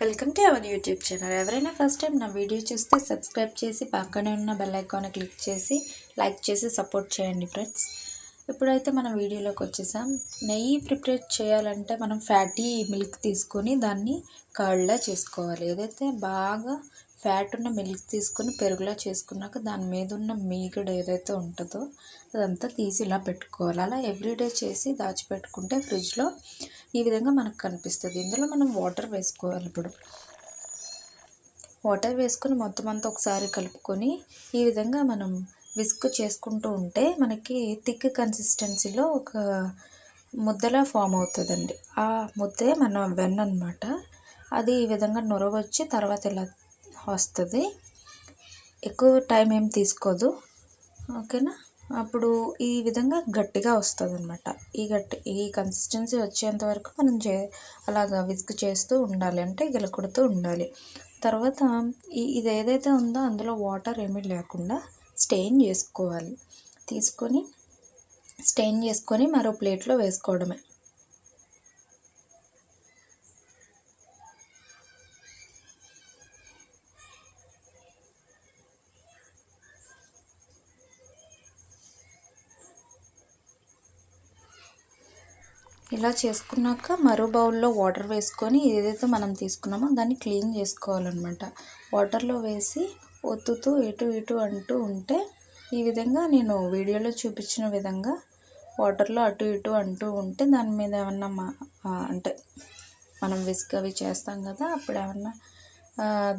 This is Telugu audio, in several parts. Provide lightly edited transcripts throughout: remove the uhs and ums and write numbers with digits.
Welcome to our YouTube channel. ఎవరైనా ఫస్ట్ టైం నా వీడియో చూస్తే సబ్స్క్రైబ్ చేసి పక్కనే ఉన్న బెల్ ఐకాన్ క్లిక్ చేసి లైక్ చేసి సపోర్ట్ చేయండి ఫ్రెండ్స్. ఇప్పుడైతే మనం వీడియోలోకి వచ్చేసాం. నెయ్యి ప్రిపేర్ చేయాలంటే మనం ఫ్యాటీ మిల్క్ తీసుకొని దాన్ని కర్డ్లా చేసుకోవాలి. ఏదైతే బాగా ఫ్యాట్ ఉన్న మిల్క్ తీసుకొని పెరుగులా చేసుకున్నాక దాని మీద ఉన్న మీగడ ఏదైతే ఉంటుందో అదంతా తీసి ఇలా పెట్టుకోవాలి. అలా ఎవ్రీడే చేసి దాచిపెట్టుకుంటే ఫ్రిడ్జ్లో ఈ విధంగా మనకు కనిపిస్తుంది. ఇందులో మనం వాటర్ వేసుకోవాలి. ఇప్పుడు వాటర్ వేసుకొని మొత్తం అంతా ఒకసారి కలుపుకొని ఈ విధంగా మనం విస్క్ చేసుకుంటూ ఉంటే మనకి థిక్ కన్సిస్టెన్సీలో ఒక ముద్దలా ఫామ్ అవుతుందండి. ఆ ముద్దే మన వెన్న అనమాట. అది ఈ విధంగా నొరగొచ్చి తర్వాత ఇలా వస్తుంది. ఎక్కువ టైం ఏం తీసుకోదు, ఓకేనా. అప్పుడు ఈ విధంగా గట్టిగా వస్తుంది అనమాట. ఈ కన్సిస్టెన్సీ వచ్చేంత వరకు మనం అలాగా విస్క్ చేస్తూ ఉండాలి, అంటే గిలకొడుతూ ఉండాలి. తర్వాత ఇది ఏదైతే ఉందో అందులో వాటర్ ఏమీ లేకుండా స్టెయిన్ చేసుకోవాలి. తీసుకొని స్టెయిన్ చేసుకొని మరో ప్లేట్లో వేసుకోవడమే. ఇలా చేసుకున్నాక మరో బౌల్లో వాటర్ వేసుకొని ఏదైతే మనం తీసుకున్నామో దాన్ని క్లీన్ చేసుకోవాలన్నమాట. వాటర్లో వేసి ఒత్తుతూ ఇటు అంటూ ఉంటే ఈ విధంగా నేను వీడియోలో చూపించిన విధంగా వాటర్లో అటు ఇటు అంటూ ఉంటే దాని మీద ఏమన్నా అంటే మనం విస్క్ అవి చేస్తాం కదా, అప్పుడు ఏమన్నా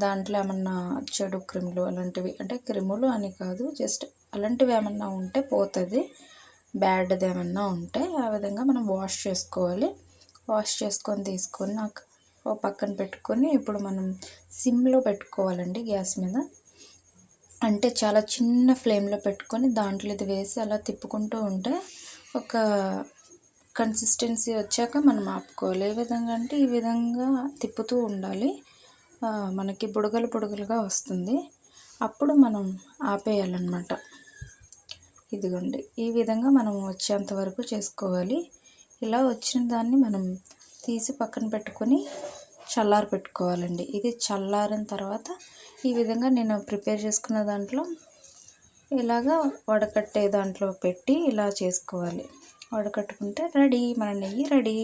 దాంట్లో ఏమన్నా చెడు క్రిములు అలాంటివి, అంటే క్రిములు అని కాదు, జస్ట్ అలాంటివి ఏమన్నా ఉంటే పోతుంది. బ్యాడ్ది ఏమన్నా ఉంటే ఆ విధంగా మనం వాష్ చేసుకోవాలి. వాష్ చేసుకొని తీసుకొని నాకు ఓ పక్కన పెట్టుకొని ఇప్పుడు మనం సిమ్లో పెట్టుకోవాలండి గ్యాస్ మీద. అంటే చాలా చిన్న ఫ్లేమ్లో పెట్టుకొని దాంట్లో ఇది వేసి అలా తిప్పుకుంటూ ఉంటే ఒక కన్సిస్టెన్సీ వచ్చాక మనం ఆపుకోవాలి. ఏ విధంగా అంటే ఈ విధంగా తిప్పుతూ ఉండాలి. మనకి బుడగలుగా వస్తుంది. అప్పుడు మనం ఆపేయాలన్నమాట. ఇదిగోండి, ఈ విధంగా మనం వచ్చేంత వరకు చేసుకోవాలి. ఇలా వచ్చిన దాన్ని మనం తీసి పక్కన పెట్టుకొని చల్లారి పెట్టుకోవాలండి. ఇది చల్లారిన తర్వాత ఈ విధంగా నేను ప్రిపేర్ చేసుకున్న దాంట్లో ఇలాగా వడకట్టే దాంట్లో పెట్టి ఇలా చేసుకోవాలి. వడకట్టుకుంటే రెడీ, మన నెయ్యి రెడీ.